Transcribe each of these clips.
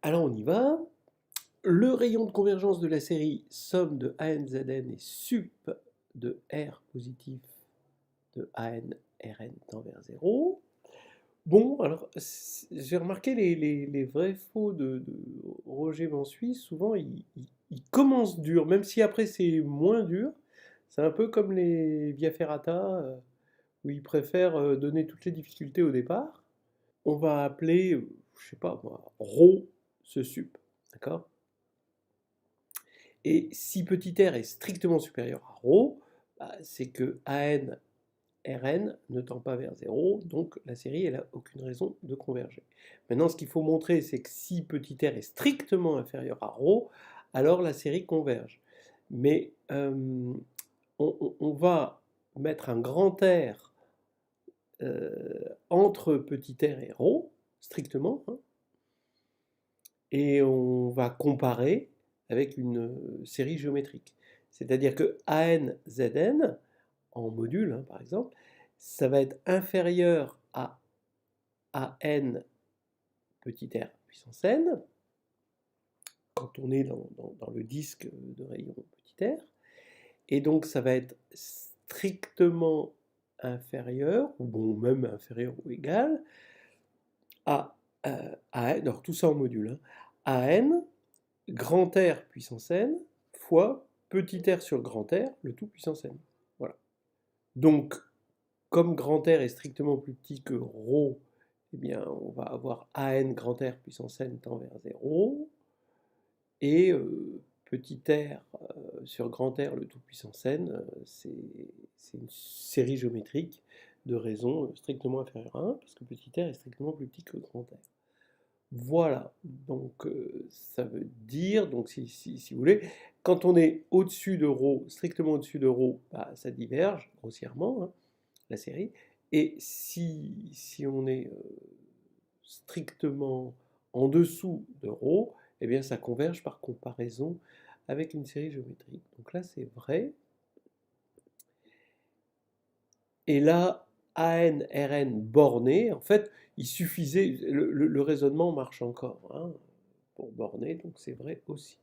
Alors on y va. Le rayon de convergence de la série somme de ANZN et sup de R positif de ANRN tend vers 0. Bon, alors j'ai remarqué les vrais faux de Roger Mansuy, souvent ils commencent dur, même si après c'est moins dur. C'est un peu comme les Via Ferrata, où ils préfèrent donner toutes les difficultés au départ. On va appeler, je sais pas moi, ρ ce sup, d'accord? Et si petit r est strictement supérieur à ρ, bah, c'est que AN, Rn ne tend pas vers 0, donc la série elle n'a aucune raison de converger. Maintenant, ce qu'il faut montrer, c'est que si petit r est strictement inférieur à ρ, alors la série converge. Mais on va mettre un grand R entre petit r et ρ, strictement, hein, et on va comparer avec une série géométrique. C'est-à-dire que ANZN, en module hein, par exemple, ça va être inférieur à AN petit r puissance n, quand on est dans le disque de rayon petit r, et donc ça va être strictement inférieur, ou bon, même inférieur ou égal, à AN, alors tout ça en module, hein, AN grand R puissance n fois petit r sur grand R, le tout puissance n. Voilà. Donc, comme grand R est strictement plus petit que ρ, eh bien, on va avoir AN grand R puissance n tend vers 0, et petit r sur grand R, le tout puissance n, c'est une série géométrique de raisons strictement inférieure à 1, parce que petit r est strictement plus petit que grand R. Voilà, donc ça veut dire, donc si vous voulez, quand on est au-dessus de ρ, strictement au-dessus de ρ, bah, ça diverge grossièrement, hein, la série. Et si on est strictement en dessous de ρ, eh bien ça converge par comparaison avec une série géométrique. Donc là c'est vrai. Et là, AN, RN borné, en fait, il suffisait, le raisonnement marche encore hein, pour borner, donc c'est vrai aussi.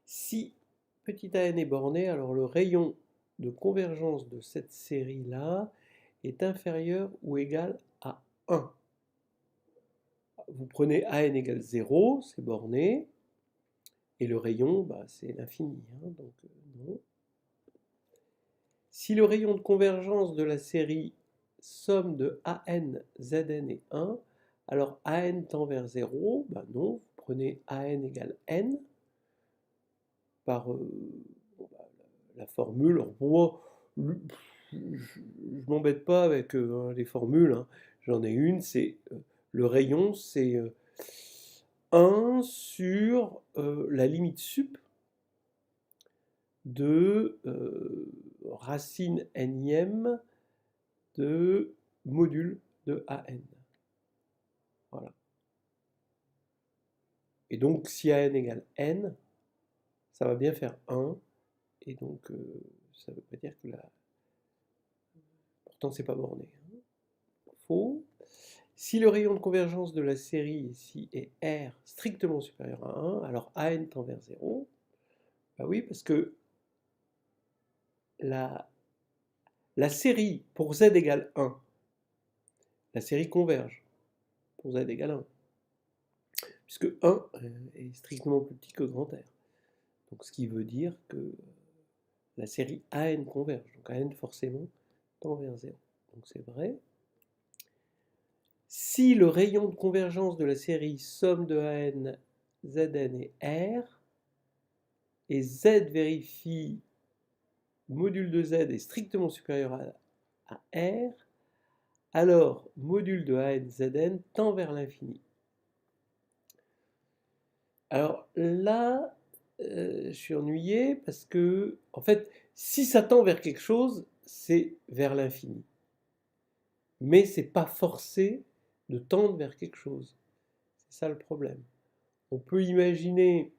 Si petit an est borné, alors le rayon de convergence de cette série-là est inférieur ou égal à 1. Vous prenez an égale 0, c'est borné, et le rayon, bah, c'est l'infini. Hein, donc non. Si le rayon de convergence de la série somme de AN, ZN est 1, alors AN tend vers 0, bah non, vous prenez AN égale N par bon, bah, la formule. Alors pour moi, je ne m'embête pas avec les formules, hein. J'en ai une, c'est le rayon, c'est 1 sur la limite sup de racine nième de module de AN. Voilà. Et donc, si AN égale N, ça va bien faire 1. Et donc, ça ne veut pas dire que la... Pourtant, c'est pas borné. Hein. Faux. Si le rayon de convergence de la série ici est R strictement supérieur à 1, alors AN tend vers 0. Bah oui, parce que la, la série pour Z égale 1, la série converge pour Z égale 1, puisque 1 est strictement plus petit que grand R. Donc ce qui veut dire que la série AN converge. Donc AN forcément tend vers 0. Donc c'est vrai. Si le rayon de convergence de la série somme de AN, ZN et R, et Z vérifie module de Z est strictement supérieur à R, alors module de AN, ZN tend vers l'infini. Alors là, je suis ennuyé parce que, en fait, si ça tend vers quelque chose, c'est vers l'infini. Mais c'est pas forcé de tendre vers quelque chose. C'est ça le problème. On peut imaginer,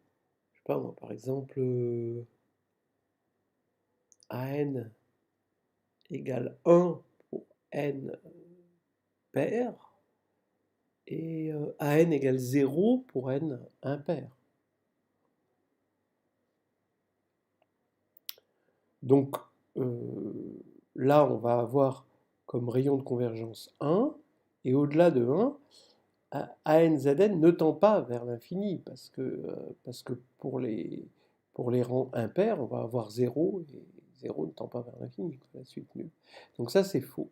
je sais pas moi, par exemple, AN égale 1 pour n pair, et AN égale 0 pour n impair. Donc là, on va avoir comme rayon de convergence 1, et au-delà de 1, ANZN ne tend pas vers l'infini, parce que pour les rangs impairs, on va avoir 0, et 0 ne tend pas vers l'infini, la suite nulle. Donc ça, c'est faux.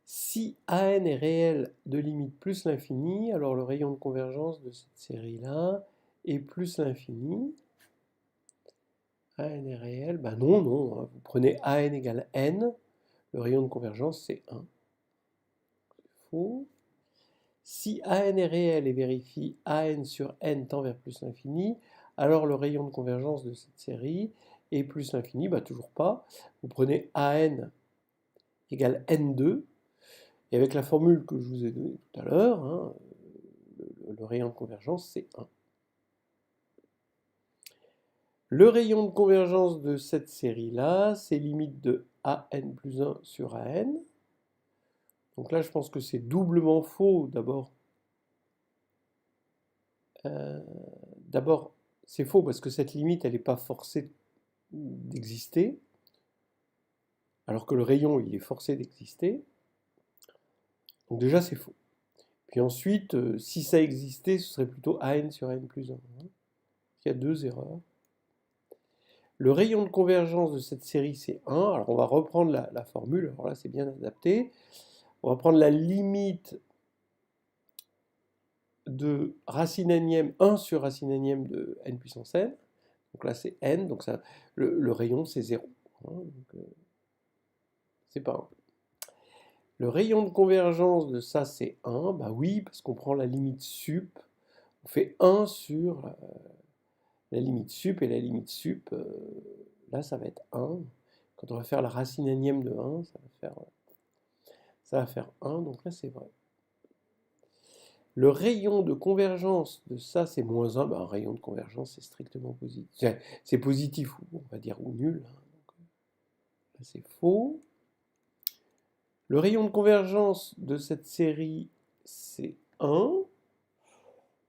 Si AN est réel de limite plus l'infini, alors le rayon de convergence de cette série-là est plus l'infini. AN est réel, ben non, non, vous prenez AN égale N, le rayon de convergence c'est 1. Faux. Si AN est réel et vérifie AN sur N tend vers plus l'infini, alors le rayon de convergence de cette série est plus l'infini, bah toujours pas. Vous prenez AN égale N2, et avec la formule que je vous ai donnée tout à l'heure, hein, le rayon de convergence c'est 1. Le rayon de convergence de cette série-là, c'est limite de AN plus 1 sur AN. Donc là, je pense que c'est doublement faux. D'abord, c'est faux parce que cette limite, elle n'est pas forcée d'exister, alors que le rayon, il est forcé d'exister. Donc déjà, c'est faux. Puis ensuite, si ça existait, ce serait plutôt AN sur AN plus 1. Il y a deux erreurs. Le rayon de convergence de cette série, c'est 1. Alors on va reprendre la formule. Alors là, c'est bien adapté. On va prendre la limite de racine énième 1 sur racine énième de n puissance n. Donc là, c'est n. Donc ça, le rayon, c'est 0. Donc, c'est pas 1. Le rayon de convergence de ça, c'est 1. Bah oui, parce qu'on prend la limite sup. On fait 1 sur la limite sup, et la limite sup, là, ça va être 1. Quand on va faire la racine énième de 1, ça va faire 1. Donc là, c'est vrai. Le rayon de convergence de ça, c'est moins 1. Ben, un rayon de convergence, c'est strictement positif. C'est positif, on va dire, ou nul. Donc, là, c'est faux. Le rayon de convergence de cette série, c'est 1.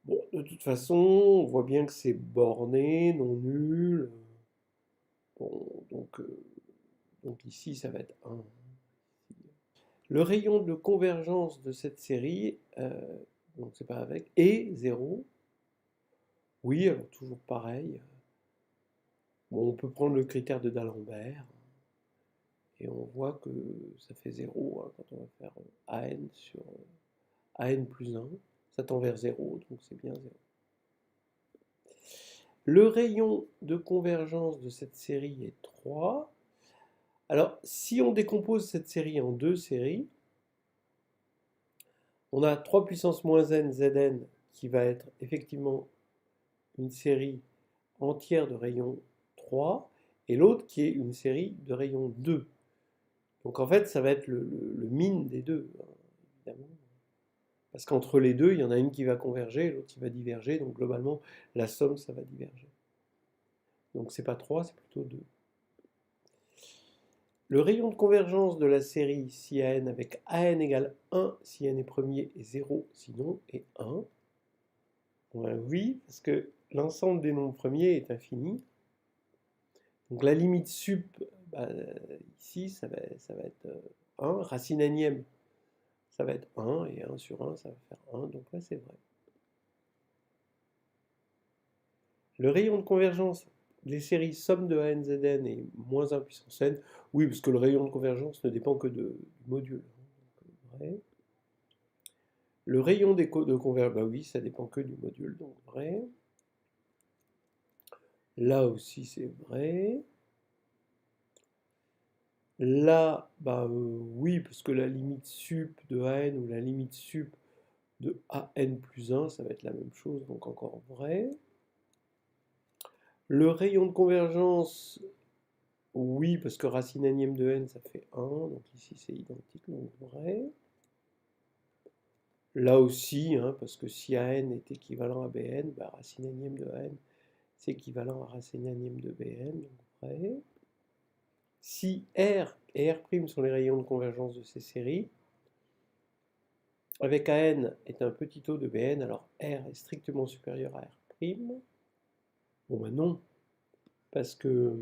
Bon, de toute façon, on voit bien que c'est borné, non nul. Bon, donc ici, ça va être 1. Le rayon de convergence de cette série, donc c'est pas avec, est 0. Oui, alors toujours pareil. Bon, on peut prendre le critère de D'Alembert, et on voit que ça fait 0 quand on va faire AN sur AN plus 1. Ça tend vers 0, donc c'est bien 0. Le rayon de convergence de cette série est 3. Alors, si on décompose cette série en deux séries, on a 3 puissance moins n Zn qui va être effectivement une série entière de rayon 3, et l'autre qui est une série de rayon 2. Donc en fait, ça va être le min des deux, évidemment. Parce qu'entre les deux, il y en a une qui va converger, l'autre qui va diverger, donc globalement, la somme, ça va diverger. Donc c'est pas 3, c'est plutôt 2. Le rayon de convergence de la série si AN avec AN égale 1 si n est premier et 0 sinon est 1. Oui, parce que l'ensemble des nombres premiers est infini. Donc la limite sup, bah, ici, ça va être 1. Racine énième, ça va être 1. Et 1 sur 1, ça va faire 1. Donc là, c'est vrai. Le rayon de convergence des séries somme de ANZN est moins 1 puissance n. Oui, parce que le rayon de convergence ne dépend que du module. Donc, vrai. Le rayon de convergence, bah oui, ça dépend que du module, donc vrai. Là aussi, c'est vrai. Là, bah oui, parce que la limite sup de AN ou la limite sup de AN plus 1, ça va être la même chose, donc encore vrai. Le rayon de convergence, oui, parce que racine énième de n, ça fait 1, donc ici c'est identique, donc vrai. Là aussi, hein, parce que si AN est équivalent à BN, bah, racine énième de AN, c'est équivalent à racine énième de BN, donc vrai. Si R et R' sont les rayons de convergence de ces séries, avec AN est un petit taux de Bn, alors R est strictement supérieur à R'. Bon ben non, parce que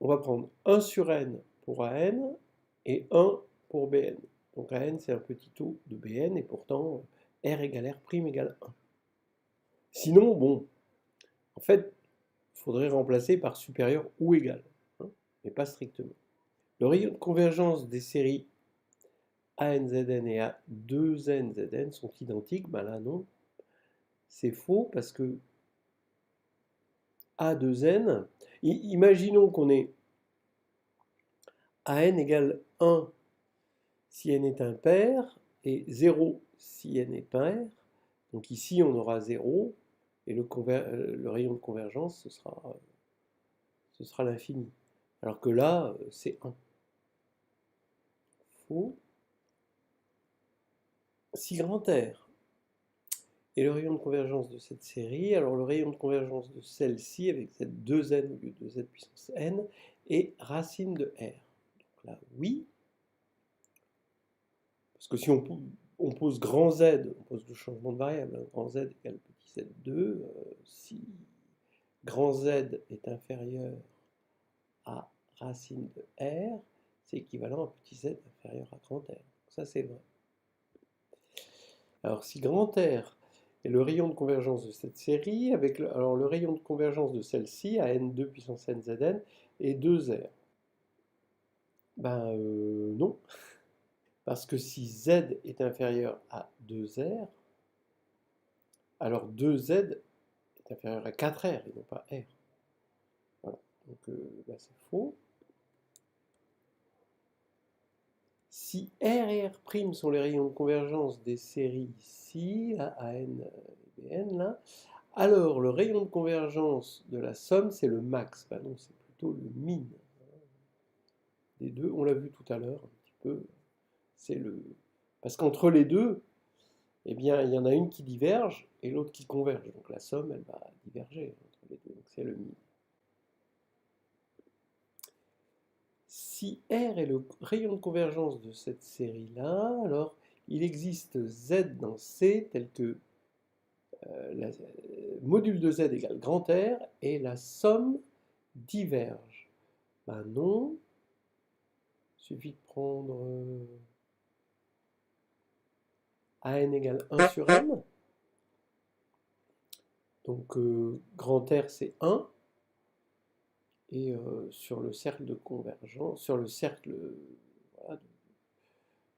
on va prendre 1 sur N pour AN et 1 pour Bn. Donc AN c'est un petit taux de Bn et pourtant R égale R' égale 1. Sinon, bon, en fait, il faudrait remplacer par supérieur ou égal, hein, mais pas strictement. Le rayon de convergence des séries ANZN et A2NZN sont identiques. Ben là, non, c'est faux parce que A2N, imaginons qu'on ait AN égale 1 si n est impair et 0 si n est pair. Donc ici, on aura 0 et le rayon de convergence, ce sera l'infini. Alors que là, c'est 1. Faux. Si grand R est le rayon de convergence de cette série, alors le rayon de convergence de celle-ci, avec cette 2n au lieu de z puissance n, est racine de R. Donc là, oui. Parce que si on pose grand Z, on pose le changement de variable, hein, grand Z égale petit z2, si grand Z est inférieur à racine de R, c'est équivalent à petit z inférieur à grand R. Donc ça, c'est vrai. Alors, si grand R est le rayon de convergence de cette série, alors le rayon de convergence de celle-ci, à n2 puissance n zn, est 2R. Ben non. Parce que si z est inférieur à 2R, alors 2z est inférieur à 4R et non pas R. Voilà. Donc là, c'est faux. Si R et R' sont les rayons de convergence des séries ici, là, AN et BN, là, alors le rayon de convergence de la somme, c'est le max. Ben non, c'est plutôt le min des deux. On l'a vu tout à l'heure un petit peu. Parce qu'entre les deux, eh bien, il y en a une qui diverge et l'autre qui converge. Donc la somme, elle va diverger entre les deux. Donc c'est le min. Si R est le rayon de convergence de cette série-là, alors il existe Z dans C tel que module de Z égale grand R et la somme diverge. Ben non, il suffit de prendre AN égale 1 sur N. Donc grand R c'est 1. Et sur le cercle de convergence, sur le cercle voilà,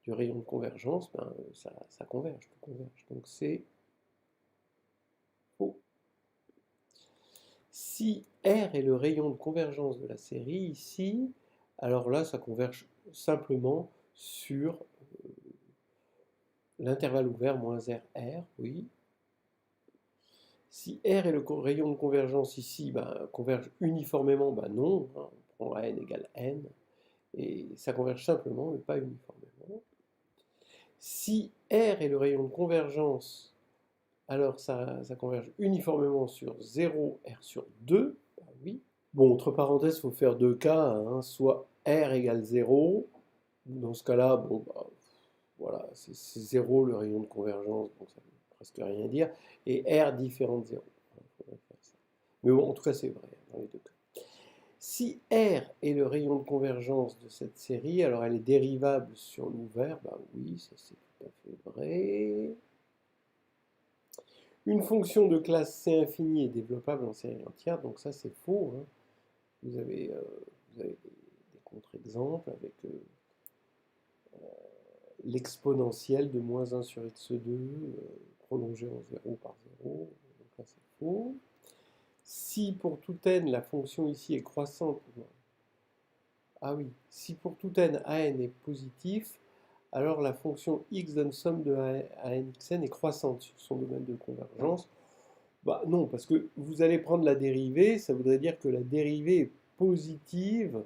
du rayon de convergence, ben, ça converge, tout converge. Donc c'est faux. Si R est le rayon de convergence de la série ici, alors là, ça converge simplement sur l'intervalle ouvert moins RR, oui. Si R est le rayon de convergence ici, ben, converge uniformément, ben non, hein, on prend n égale n, et ça converge simplement, mais pas uniformément. Si R est le rayon de convergence, alors ça converge uniformément sur 0, R sur 2, ben oui. Bon, entre parenthèses, il faut faire deux cas, hein, soit R égale 0, dans ce cas-là, bon, bah, voilà, c'est 0 le rayon de convergence, donc ça ne veut presque rien dire, et R différent de 0. Mais bon, en tout cas, c'est vrai dans les deux cas. Si R est le rayon de convergence de cette série, alors elle est dérivable sur l'ouvert, bah oui, ça c'est tout à fait vrai. Une fonction de classe C infinie est développable en série entière, donc ça c'est faux, hein. Vous avez des contre-exemples avec l'exponentielle de moins 1 sur x2 prolongée en 0 par 0, donc là c'est faux. Si pour tout n la fonction ici est croissante, ah oui, si pour tout n an est positif, alors la fonction x donne somme de anxn est croissante sur son domaine de convergence. Bah non, parce que vous allez prendre la dérivée, ça voudrait dire que la dérivée est positive.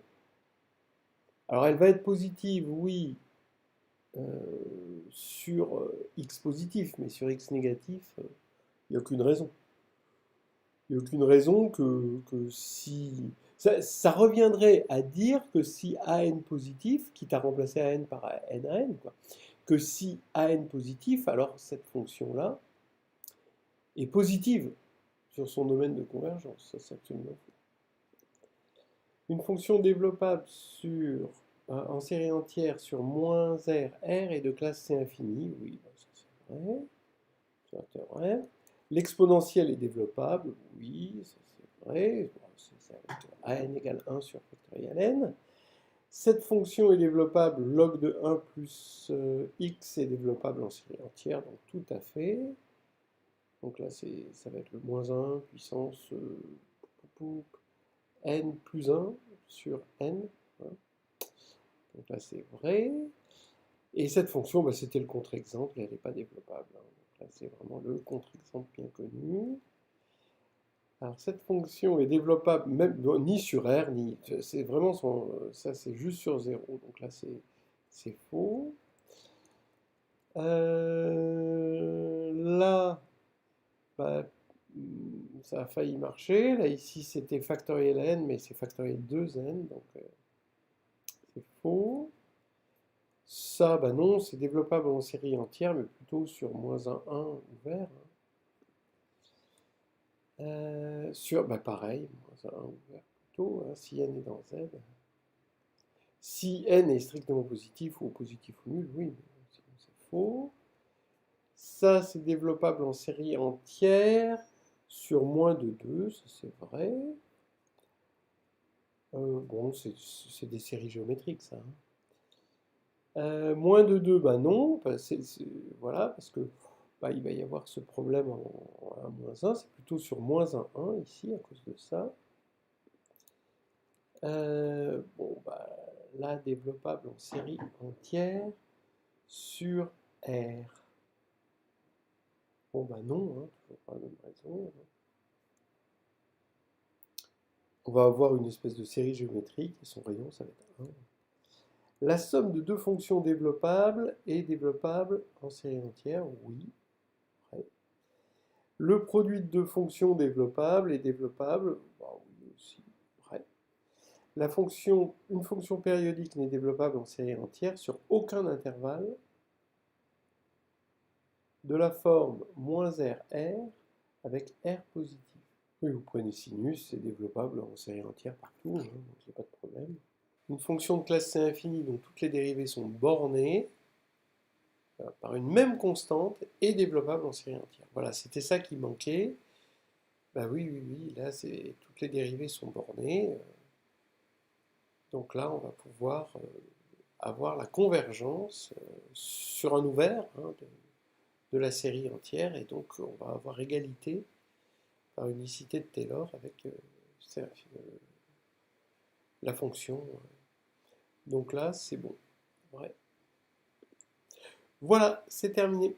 Alors elle va être positive, oui, sur x positif, mais sur x négatif, il n'y a aucune raison. Il n'y a aucune raison que si... Ça reviendrait à dire que si AN positif, quitte à remplacer AN par NAN, quoi, que si AN positif, alors cette fonction-là est positive sur son domaine de convergence. Ça, c'est absolument faux. Une fonction développable en série entière sur moins R, R est de classe C infinie. Oui, ça c'est vrai. C'est un théorème. L'exponentielle est développable. Oui, ça c'est vrai. Bon, c'est avec AN égale 1 sur factoriel N. Cette fonction est développable, log de 1 plus x est développable en série entière, donc tout à fait. Donc là, ça va être le moins 1 puissance n plus 1 sur n. Hein. Donc là, c'est vrai. Et cette fonction, bah, c'était le contre-exemple, elle n'est pas développable. Hein. Donc là, c'est vraiment le contre-exemple bien connu. Alors cette fonction est développable même ni sur R, ni. C'est vraiment ça, c'est juste sur 0. Donc là, c'est faux. Là, bah, ça a failli marcher. Là, ici, c'était factoriel n, mais c'est factoriel 2n, donc c'est faux. Ça, bah non, c'est développable en série entière, mais plutôt sur moins 1, 1 ouvert. Bah pareil, moins 1 ouvert plutôt, hein, si n est dans z. Si n est strictement positif ou positif ou nul, oui, mais c'est faux. Ça, c'est développable en série entière sur moins de 2, ça c'est vrai. Bon, c'est des séries géométriques, ça. Moins de 2, bah non, bah, voilà, parce que bah, il va y avoir ce problème en moins 1, c'est plutôt sur moins 1, 1 ici, à cause de ça. Bon, bah, là, développable en série entière sur R. Bon, bah non, hein, toujours pas la même raison. On va avoir une espèce de série géométrique, et son rayon, ça va être 1. La somme de deux fonctions développables est développable en série entière, oui. Ouais. Le produit de deux fonctions développables est développable, bah oui aussi. Ouais. Une fonction périodique n'est développable en série entière sur aucun intervalle de la forme moins R, R avec R positif. Oui, vous prenez sinus, c'est développable en série entière partout, hein, donc il n'y a pas de problème. Une fonction de classe C infinie dont toutes les dérivées sont bornées par une même constante est développable en série entière. Voilà, c'était ça qui manquait. Bah oui, oui, oui, là, toutes les dérivées sont bornées. Donc là, on va pouvoir avoir la convergence sur un ouvert hein, de la série entière, et donc on va avoir égalité par unicité de Taylor avec la fonction. Donc là, c'est bon. Ouais. Voilà, c'est terminé.